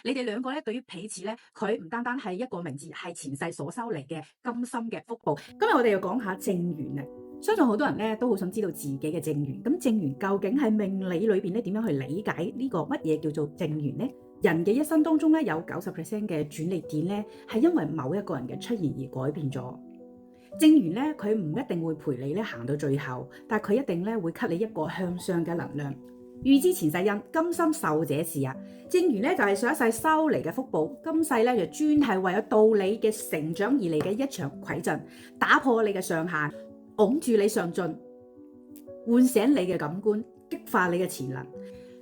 你哋兩個咧，對於彼此咧，佢唔單單係一個名字，係前世所修嚟嘅甘心嘅福報。今日我哋要講下正緣啊！相信好多人咧都好想知道自己嘅正緣。咁正緣究竟喺命理裏邊咧點樣去理解呢個乜嘢叫做正緣呢？人嘅一生當中咧有90%嘅轉捩點咧係因為某一個人嘅出現而改變咗。正緣咧佢唔一定會陪你咧行到最後，但係佢一定咧會給你一個向上嘅能量。預知前世因，今生受這事啊！正緣咧就係上一世收嚟嘅福報，今世咧就專係為咗到你嘅成長而嚟嘅一場饋贈，打破你嘅上限，拱住你上進，喚醒你嘅感官，激化你嘅潛能，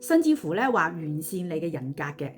甚至乎咧話完善你嘅人格嘅。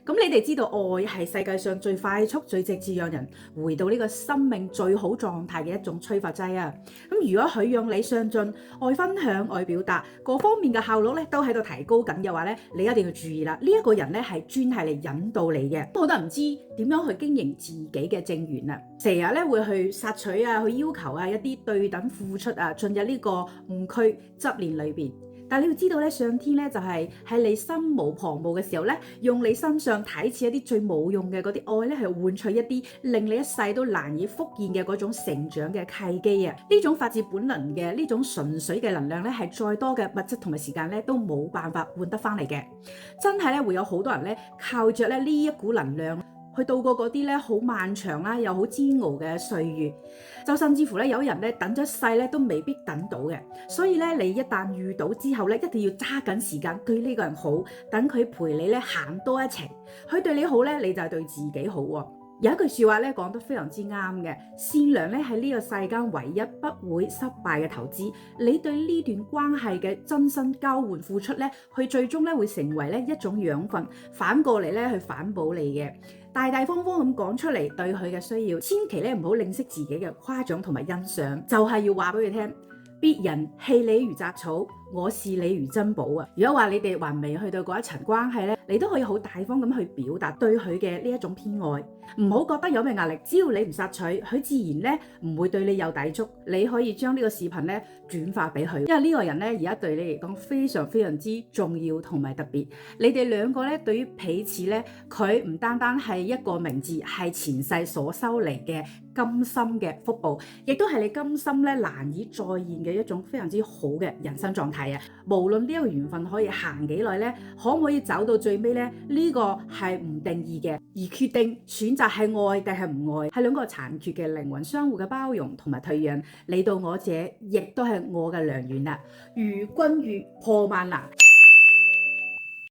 咁你哋知道愛係世界上最快速、最直接讓人回到呢個生命最好狀態嘅一種催化劑啊！咁如果佢讓你上進、愛分享、愛表達各方面嘅效率咧都喺度提高緊嘅話咧，你一定要注意啦！呢一個人咧係專係嚟引導你嘅。好多人唔知點樣去經營自己嘅正緣啊，成日咧會去索取啊、去要求啊一啲對等付出啊，進入呢個誤區執念裏邊。但係你要知道咧，上天咧就係喺你心無旁騖嘅時候咧，用你身上睇似一啲最冇用嘅嗰啲愛咧，係換取一啲令你一世都難以復現嘅嗰種成長嘅契機啊！呢種發自本能嘅呢種純粹嘅能量咧，係再多嘅物質同埋時間咧都冇辦法換得翻嚟嘅。真係咧會有好多人咧靠着咧呢一股能量去度過嗰啲咧好漫長啦又好煎熬嘅歲月，就甚至乎咧有人咧等咗一世咧都未必等到嘅。所以咧你一旦遇到之後咧，一定要揸緊時間對呢個人好，等佢陪你咧行多一程。佢對你好咧，你就係對自己好喎。有一句説話咧講得非常之啱嘅，善良咧係呢個世間唯一不會失敗嘅投資。你對呢段關係嘅真心交換付出咧，佢最終咧會成為咧一種養分，反過嚟咧去反哺你嘅。大大方方咁講出嚟對佢嘅需要，千祈咧唔好吝嗇自己嘅誇獎同埋欣賞，就係要話俾佢聽，別人棄你如雜草，我視你如珍寶啊！如果話你哋還未去到嗰一層關係咧，你都可以好大方咁去表達對佢嘅呢一種偏愛，唔好覺得有咩壓力。只要你唔索取，佢自然咧唔會對你有抵觸。你可以將呢個視頻咧轉發俾佢，因為呢個人咧而家對你嚟講非常非常之重要同埋特別。你哋兩個咧對於彼此咧，佢唔單單係一個名字，係前世所收嚟嘅甘心嘅福報，亦都係你甘心咧難以再現嘅一種非常之好嘅人生狀態啊！無論呢一個緣分可以行幾耐咧，可唔可以走到最尾咧？呢個係唔定義嘅，而決定選擇係愛定係唔愛，係兩個殘缺嘅靈魂相互嘅包容同埋退讓。你到我這，亦都係我嘅良緣啦。如君遇破萬難。